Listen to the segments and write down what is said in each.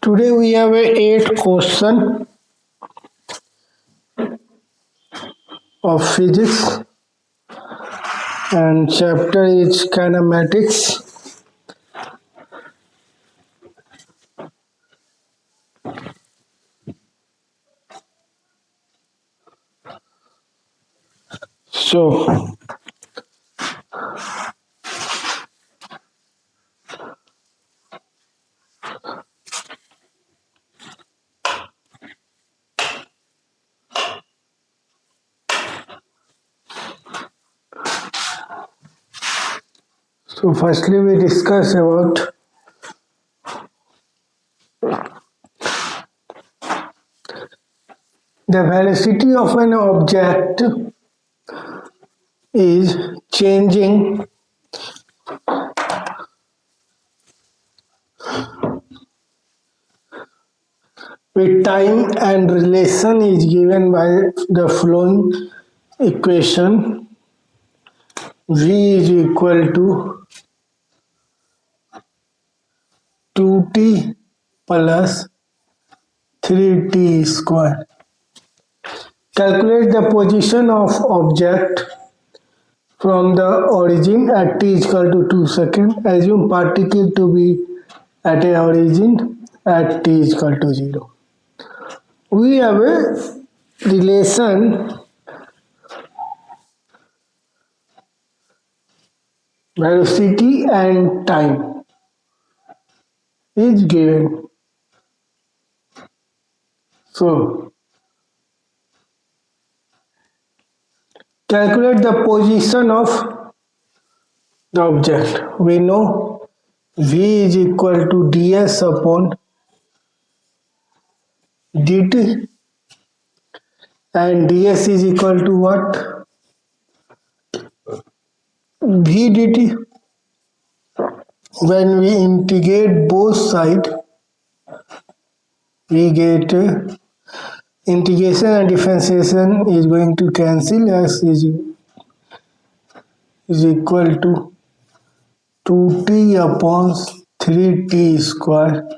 Today we have a 8 question of physics and chapter is kinematics. So firstly we discuss about the velocity of an object is changing with time and relation is given by the following equation. V is equal to 2t plus 3t square. Calculate the position of object from the origin at t is equal to 2 seconds. Assume particle to be at a origin at t is equal to 0. We have a relation velocity and time is given. So calculate the position of the object. We know V is equal to ds upon dt and ds is equal to what? V dt. When we integrate both sides, we get integration and differentiation is going to cancel. S is equal to 2t upon 3t square,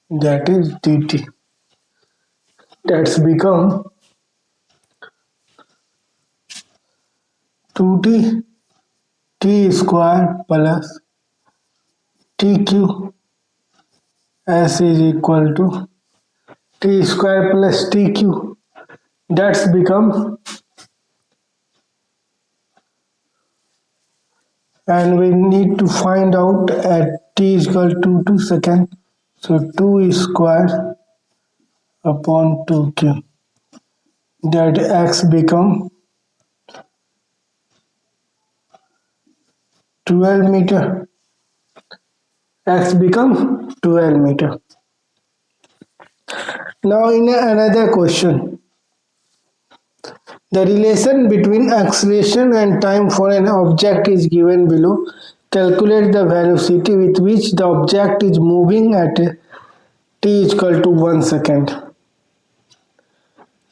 that is dt. That's become 2t t square plus tq. S is equal to t square plus tq. That's become, and we need to find out at t is equal to 2 seconds. So 2 square upon 2q. That x become 12 meter. X become 12 meter. Now in another question, the relation between acceleration and time for an object is given below. Calculate the velocity with which the object is moving at t is equal to 1 second.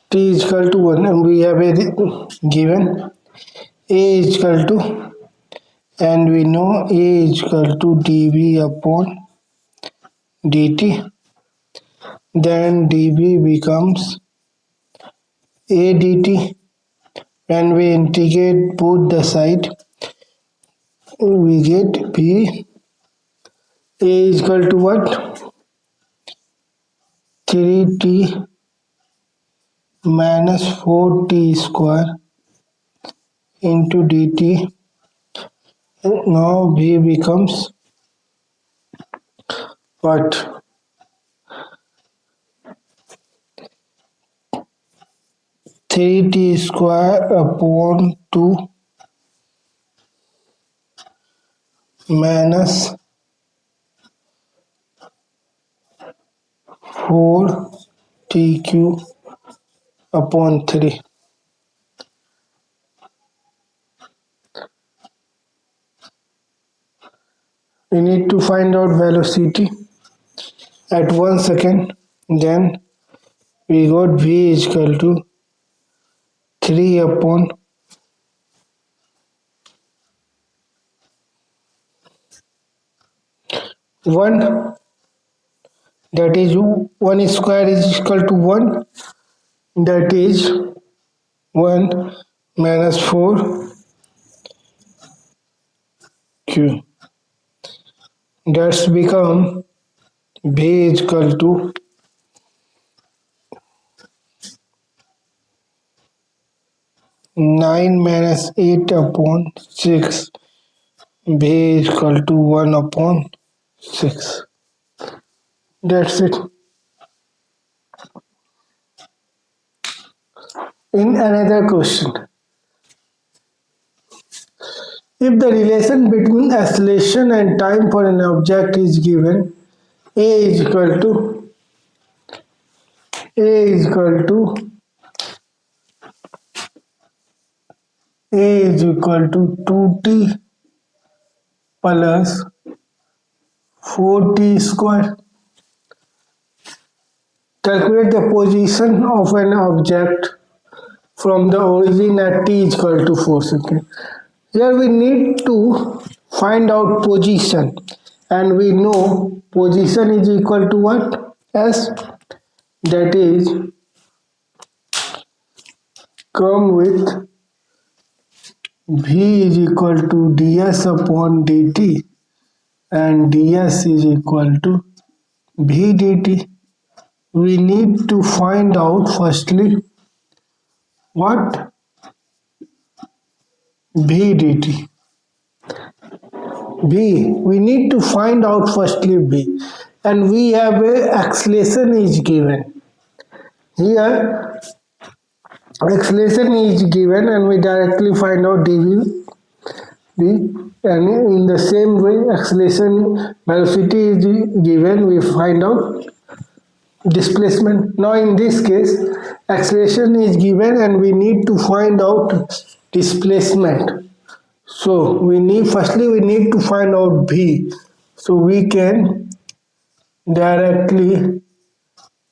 T is equal to 1 and we have a given a is equal to, and we know a is equal to dv upon dt. Then dv becomes a dt. When we integrate both the side, we get b. A is equal to what? 3t minus 4t square into dt. Now b becomes what? 3t square upon 2 minus 4tq upon 3. We need to find out velocity at 1 second. Then we got v is equal to 3 upon 1, that is 1 square is equal to 1, that is 1 minus 4 q. That's become b is equal to 9 minus 8 upon 6. b is equal to 1 upon 6. That's it. In another question, if the relation between acceleration and time for an object is given, a is equal to a is equal to a is equal to 2t plus 4t square. Calculate the position of an object from the origin at t is equal to 4 seconds. Here we need to find out position, and we know position is equal to what? S, that is come with v is equal to ds upon dt, and ds is equal to v dt. We need to find out firstly what v dt. B. We need to find out firstly B, and we have a acceleration is given. Here acceleration is given, and we directly find out dv. B, and in the same way acceleration velocity is given, we find out displacement. Now in this case acceleration is given and we need to find out displacement. So we need to find out v. So we can directly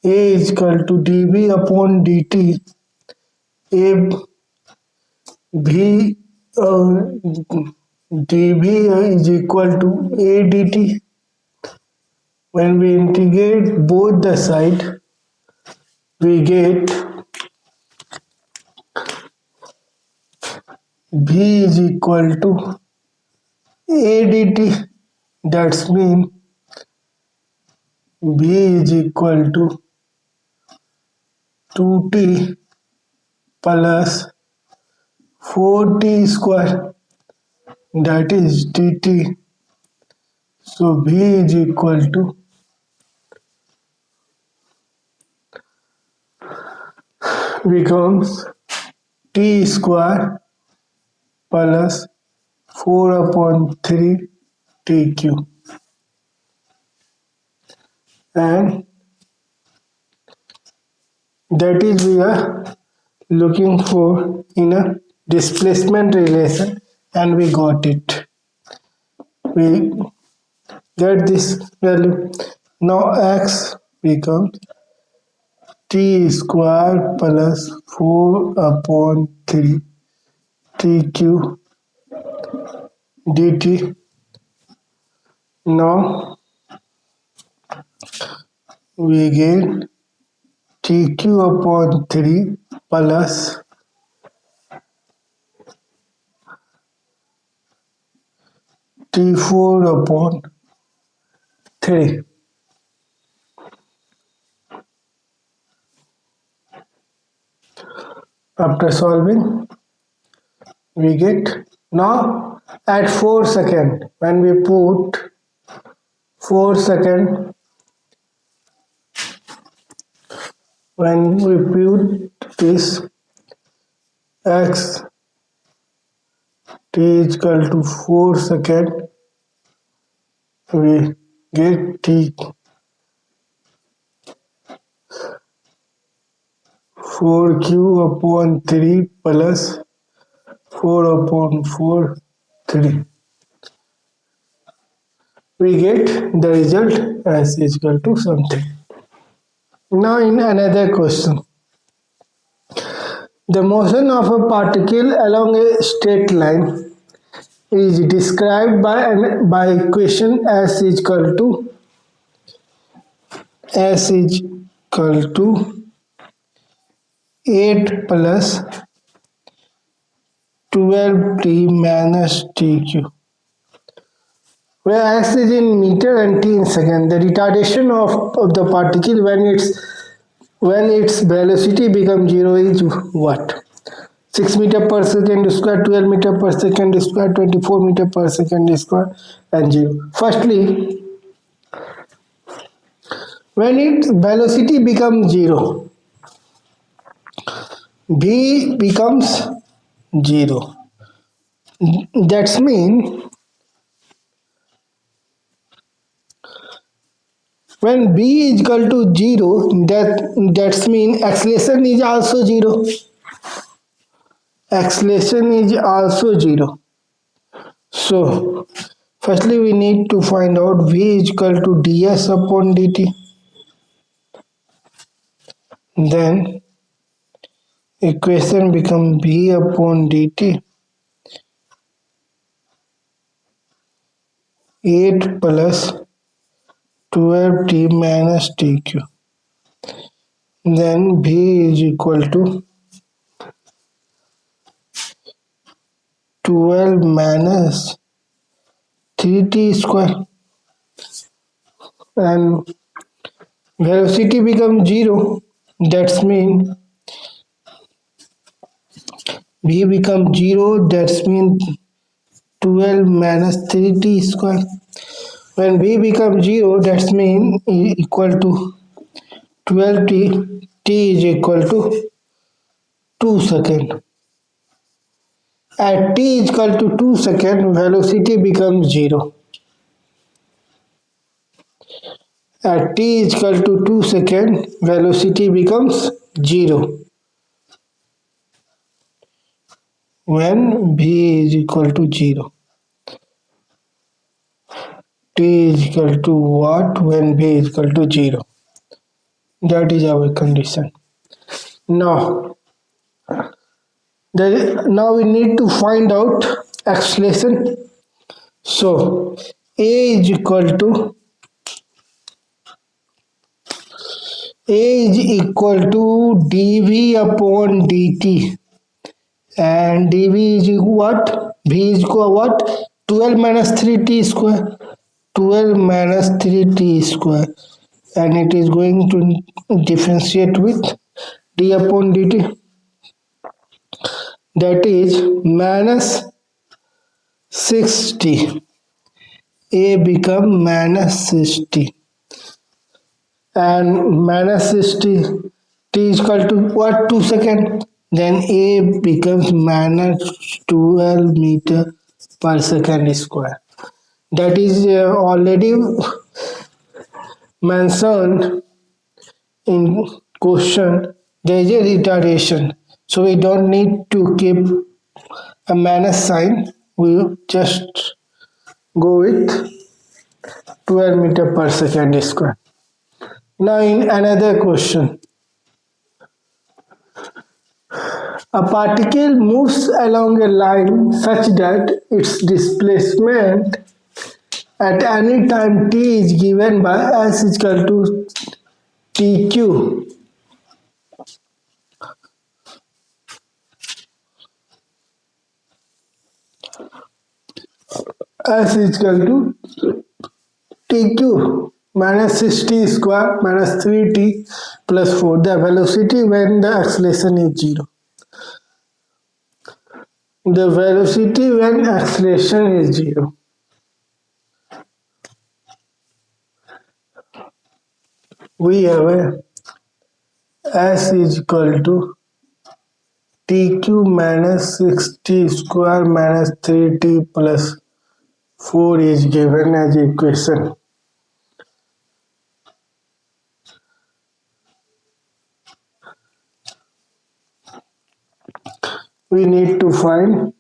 a is equal to dv upon dt. A v dv is equal to a dt. When we integrate both the side, we get v is equal to a dt. That's mean v is equal to 2t plus 4t square, that is dt. So v is equal to becomes t square plus 4 upon 3 tq, and that is we are looking for in a displacement relation, and we got it. We get this value. Now x becomes t square plus 4 upon 3 tq dt. Now we get tq upon 3 plus t4 upon 3. After solving, we get now at 4 second, when we put 4 second, when we put this x t is equal to 4 second, we get t 4q upon 3 plus 4 upon 4 3. We get the result as is equal to something. Now in another question, the motion of a particle along a straight line is described by equation s is equal to 8 plus 12t minus tq, where s is in meter and t in second. The retardation of the particle when its velocity becomes zero is what? 6 meter per second square, 12 meter per second square, 24 meter per second square, and 0. Firstly, when its velocity becomes 0, v becomes 0. That's mean when v is equal to 0, that's mean acceleration is also 0. Acceleration is also 0. So, firstly we need to find out v is equal to ds upon dt. Then equation become v upon dt 8 plus 12t minus tq. Then v is equal to 12 minus 3t square, and velocity becomes 0. That's mean v becomes 0. That's mean 12 minus 3t square. When v becomes 0, that's mean equal to 12t. T is equal to 2 seconds. At t is equal to 2 seconds, velocity becomes 0. At t is equal to 2 seconds, velocity becomes 0. When v is equal to 0. T is equal to what when v is equal to 0. That is our condition. Now, now we need to find out acceleration. So, A is equal to dv upon dt, and dv is what? V is equal what? 12 minus 3t square. 12 minus 3t square, and it is going to differentiate with d upon dt, that is minus 60. A become minus 60, and minus 60 t is equal to what? 2 second. Then A becomes minus 12 meter per second square. That is already mentioned in question. There is a retardation, so we don't need to keep a minus sign. We just go with 12 meter per second square. Now in another question, a particle moves along a line such that its displacement at any time t is given by s is equal to tq. S is equal to tq minus 60 square minus 3t plus 4, the velocity when the acceleration is 0. The velocity when acceleration is 0. We have a S is equal to tq minus 60 square minus 3t plus 4 is given as equation. We need to find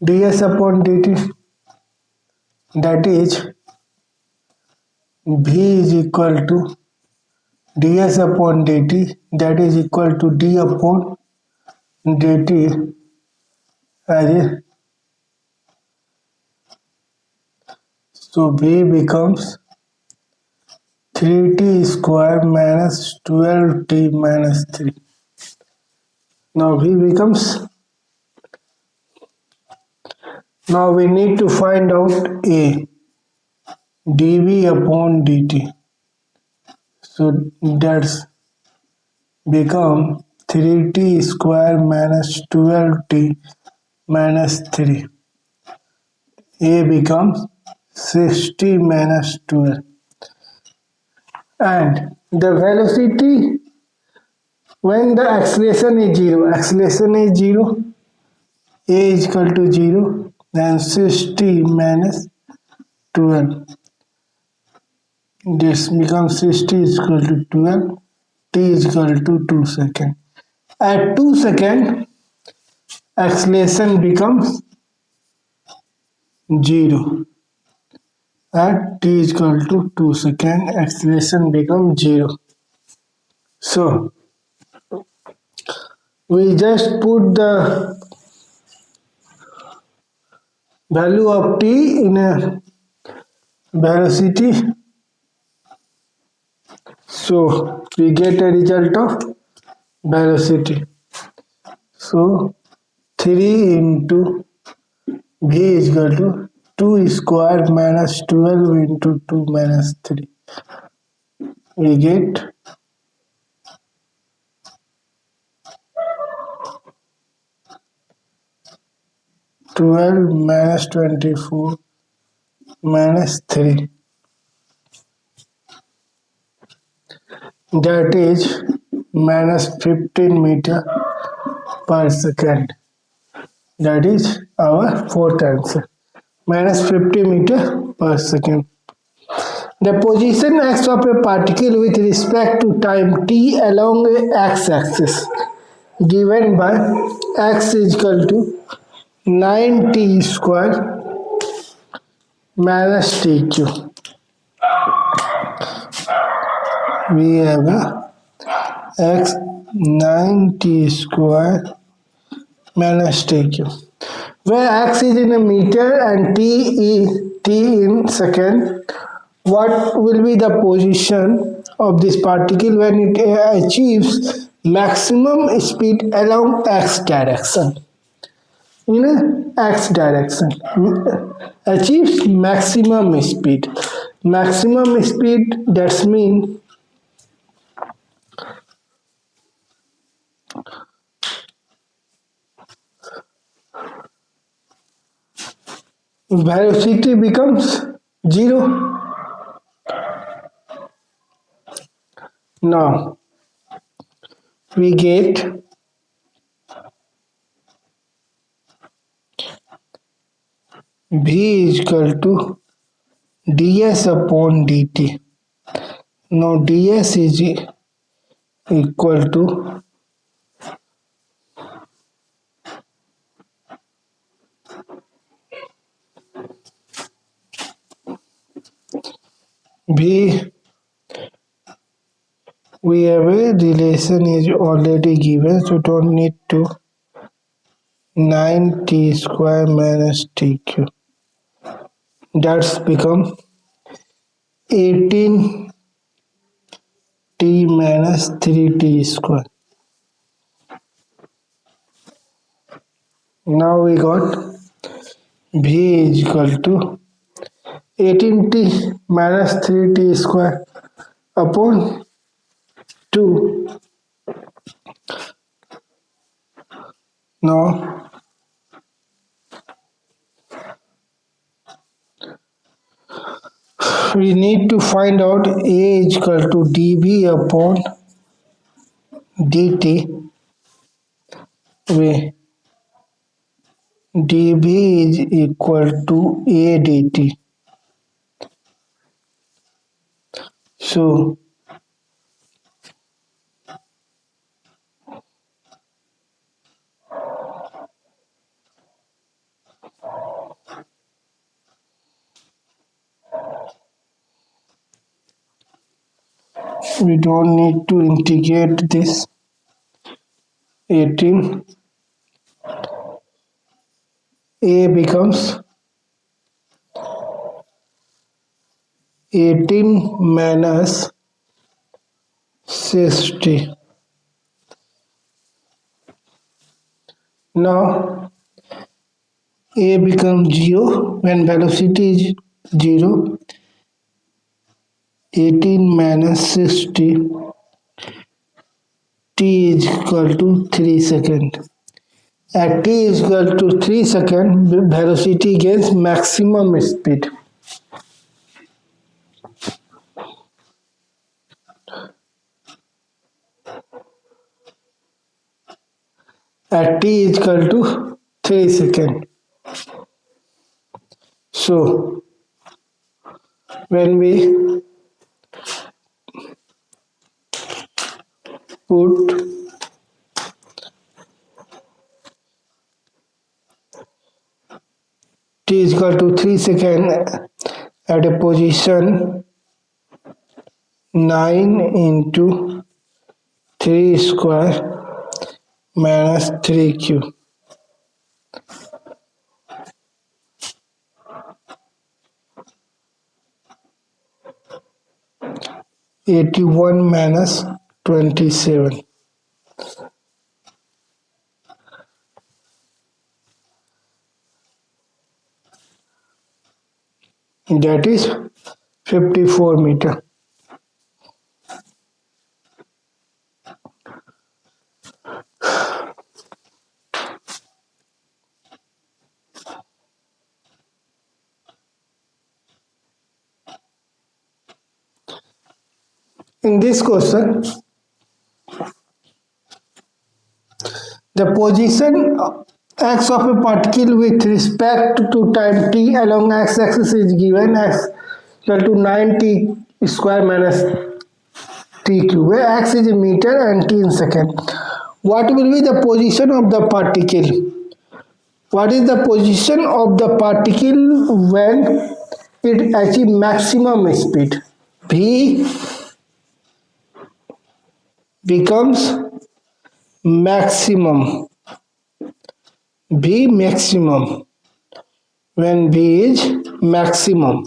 ds upon dt, that is v is equal to ds upon dt, that is equal to d upon dt, as a, so V becomes 3t square minus 12t minus 3. Now V becomes, now we need to find out A, dV upon dt. So that's become 3t square minus 12t minus 3. A becomes 60 minus 12. And the velocity when the acceleration is 0, A is equal to 0, then 60 minus 12. This becomes 60 is equal to 12, t is equal to 2 seconds. At 2 seconds, acceleration becomes 0. At t is equal to 2 seconds, acceleration becomes 0. So, we just put the value of t in a velocity. So, we get a result of velocity. So, 3 into v is equal to 2 square minus 12 into 2 minus 3. We get 12 minus 24 minus 3. That is minus 15 meter per second. That is our fourth answer. Minus 50 meter per second. The position x of a particle with respect to time t along a x-axis given by x is equal to 9t square minus tq. We have a x 9t square minus tq, where x is in a meter and t is t in second. What will be the position of this particle when it achieves maximum speed along x direction? In x direction, achieves maximum speed. Maximum speed, that means velocity becomes 0. Now we get v is equal to ds upon dt. Now ds is equal to v. We have a relation is already given, so don't need to 9t square minus tq. That's become 18t minus 3t square. Now we got v is equal to 18t minus 3t square upon 2. Now we need to find out a is equal to dv upon dt, where dv is equal to a dt. So we don't need to integrate this. 18 A becomes 18 minus 60. Now A becomes 0 when velocity is 0. 18 minus 60, t is equal to 3 seconds. At t is equal to 3 seconds, velocity gains maximum speed. At t is equal to 3 seconds. So, when we put t is equal to 3 seconds at a position 9 into 3 square minus 3q. 81 minus 27. That is 54 meter. In this question, the position x of a particle with respect to time t along x-axis is given as equal to 9t square minus t cube, where x is in meter and t in second. What will be the position of the particle? What is the position of the particle when it achieves maximum speed? V becomes maximum. V maximum when V is maximum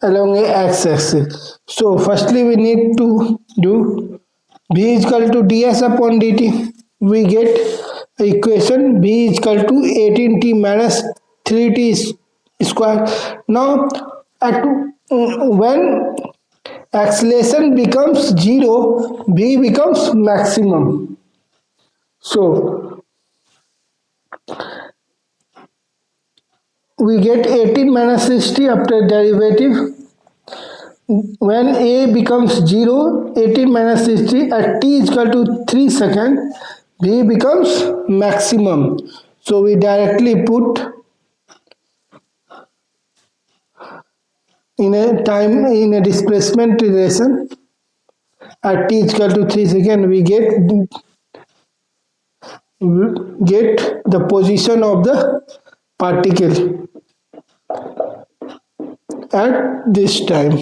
along a x-axis. So firstly we need to do V is equal to ds upon dt. We get equation V is equal to 18t minus 3t square. Now at when acceleration becomes 0, V becomes maximum. So we get 18 minus 60 after derivative. When A becomes 0, 18 minus 60 at t is equal to 3 seconds, V becomes maximum. So we directly put in a displacement relation at t is equal to 3 seconds, we get the position of the particle at this time.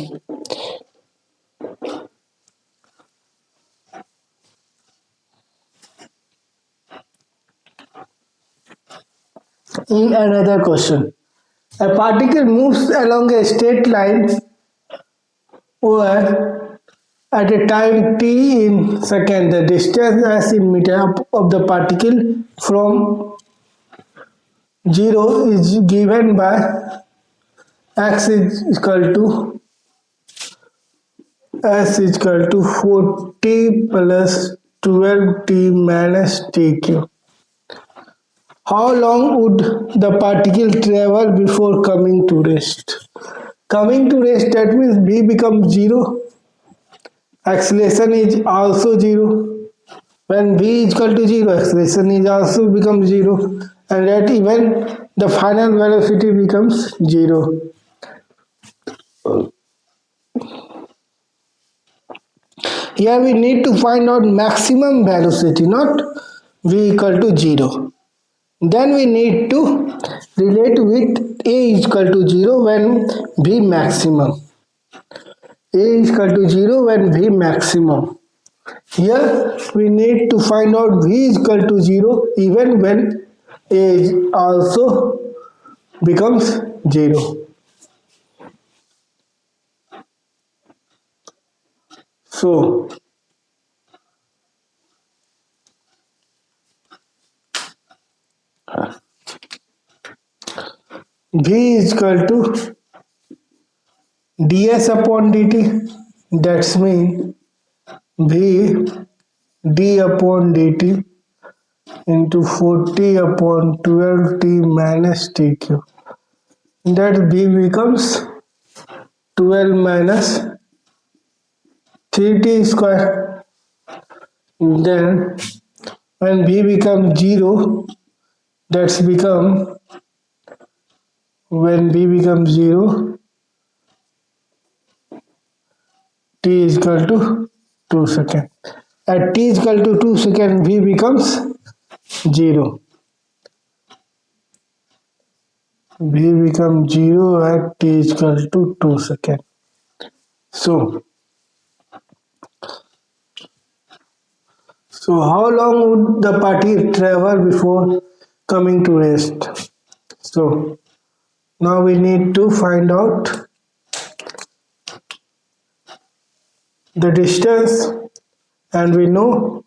In another question, a particle moves along a straight line over at a time t in second. The distance as in meter of the particle from 0 is given by x is equal to s is equal to 4t plus 12t minus tq. How long would the particle travel before coming to rest? Coming to rest, that means v becomes 0. Acceleration is also 0. When v is equal to 0, acceleration is also becomes 0. And that even the final velocity becomes 0. Here we need to find out maximum velocity, not v equal to 0. Then we need to relate with a is equal to 0 when v maximum. A is equal to 0 when v maximum. Here we need to find out v is equal to 0 even when age also becomes 0. So v is equal to ds upon dt. That's mean v d upon dt into 40 upon 12t minus tq. That v becomes 12 minus 3t square. Then when v becomes 0, that's become when v becomes 0, t is equal to 2 seconds. At t is equal to 2 seconds, v becomes 0. V becomes 0 at t is equal to 2 seconds. So, so how long would the party travel before coming to rest? So, now we need to find out the distance, and we know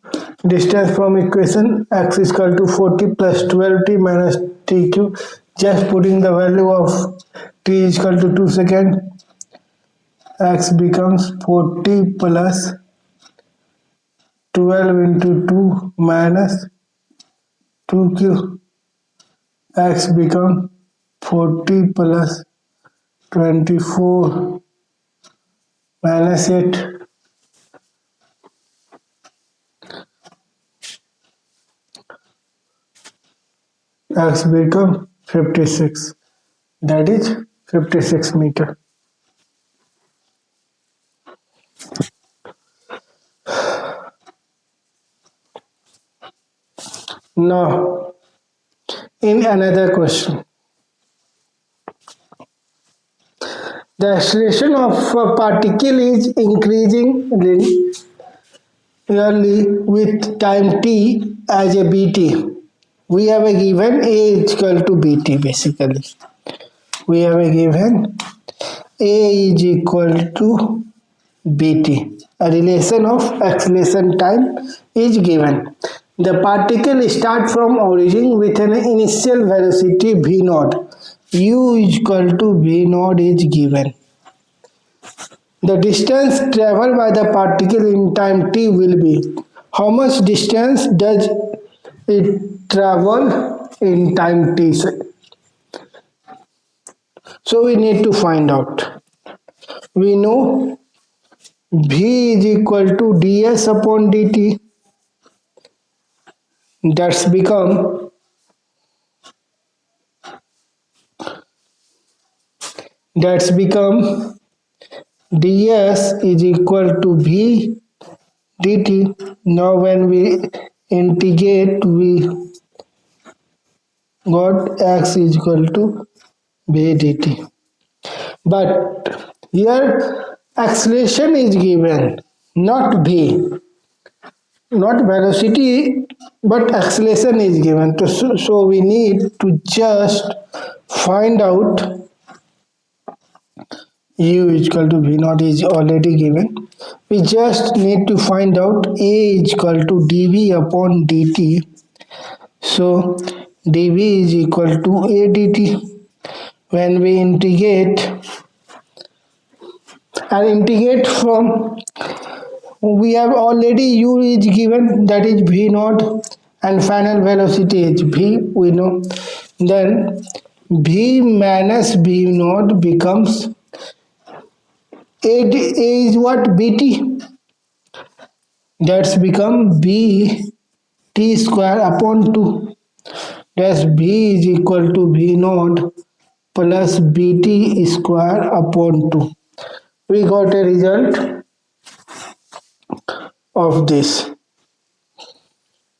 distance from equation x is equal to 40 plus 12t minus tq. Just putting the value of t is equal to 2 seconds, x becomes 40 plus 12 into 2 minus 2q. X become 40 plus 24 minus 8. X become 56. That is 56 meter. Now, in another question, the acceleration of a particle is increasing linearly with time t as a bt. We have a given a is equal to bt basically. We have a given a is equal to bt. A relation of acceleration time is given. The particle starts from origin with an initial velocity v naught. U is equal to v naught is given. The distance traveled by the particle in time t will be. How much distance does it travel in time t? So we need to find out. We know v is equal to ds upon dt. That's become ds is equal to v dt. Now when we integrate, we got x is equal to v dt. But here acceleration is given, not v, not velocity, but acceleration is given. So we need to just find out u is equal to v naught is already given. We just need to find out a is equal to dv upon dt. So dv is equal to a dt. When we integrate from, we have already u is given, that is v naught, and final velocity is v, we know. Then v minus v naught becomes a is what, bt. That's become b t square upon 2. That's b is equal to v naught plus bt square upon 2. We got a result of this.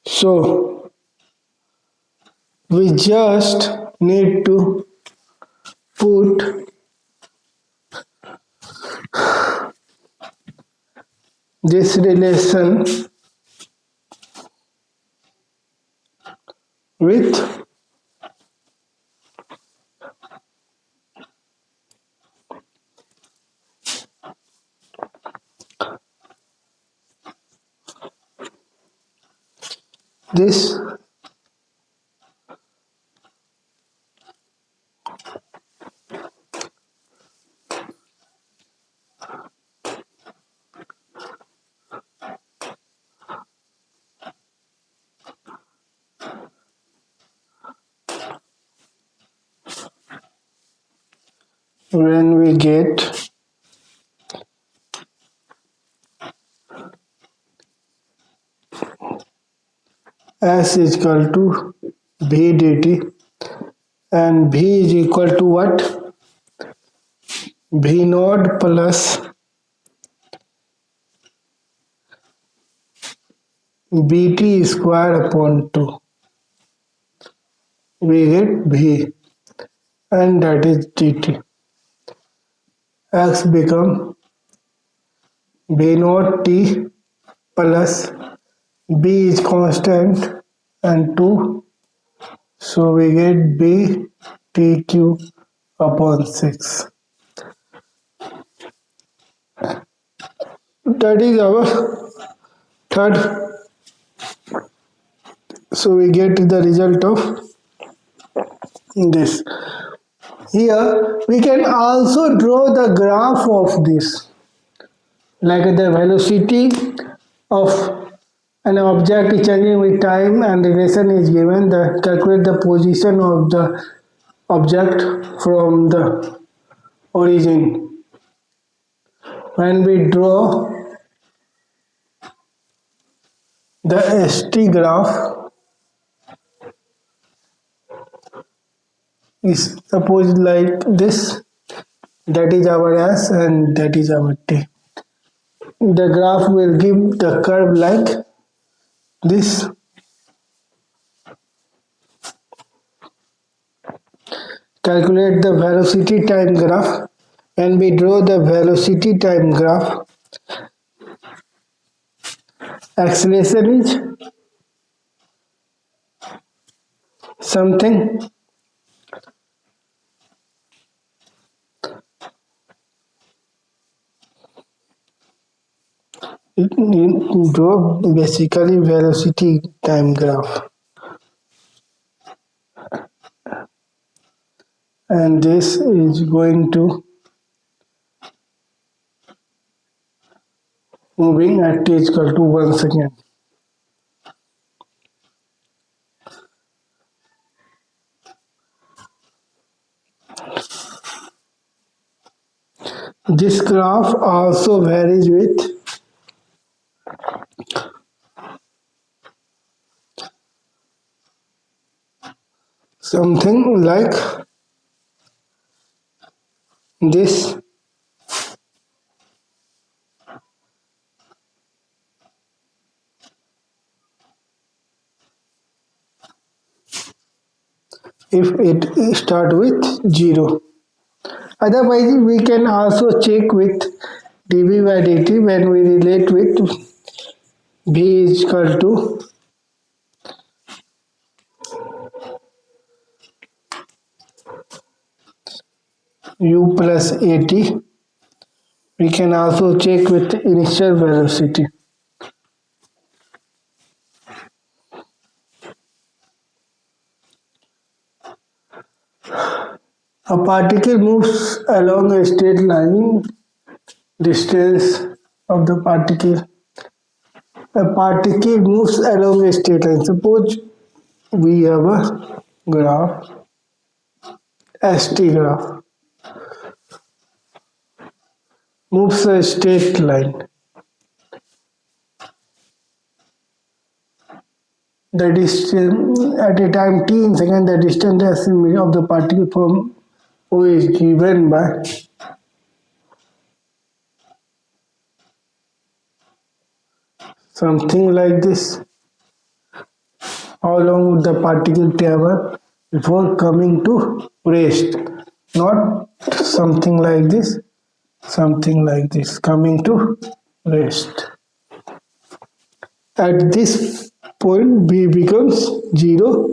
So we just need to put this relation with this when we get S is equal to V dt and V is equal to what? V naught plus Bt square upon 2. We get V and that is dt. X become V naught T plus B is constant and 2. So we get B T Q upon 6. That is our third. So we get the result of this. Here we can also draw the graph of this, like the velocity of an object is changing with time and relation is given. The calculate the position of the object from the origin. When we draw the ST graph, is supposed like this. That is our S and that is our T. The graph will give the curve like this. Calculate the velocity time graph. When we draw the velocity time graph, acceleration is something draw basically velocity time graph, and this is going to moving at t is equal to 1 second. This graph also varies with something like this. If it start with 0. Otherwise, we can also check with dv by dt when we relate with v is equal to u plus at. We can also check with initial velocity. A particle moves along a straight line. Distance of the particle. A particle moves along a straight line. Suppose we have a graph, ST graph, moves a straight line. The distance at a time t in second, the distance of the particle from O is given by something like this. How long would the particle travel before coming to rest? Not something like this, something like this, coming to rest. At this point, B becomes 0.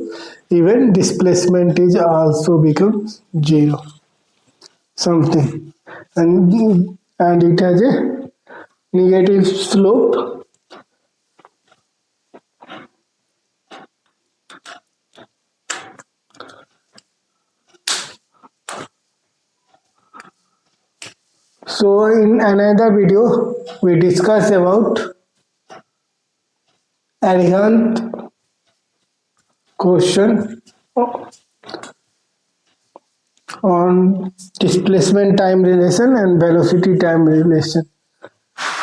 Even displacement is also becomes 0. Something. And it has a negative slope. So in another video, we discuss about Arihant question on displacement time relation and velocity time relation.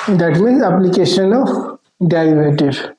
That means application of derivative.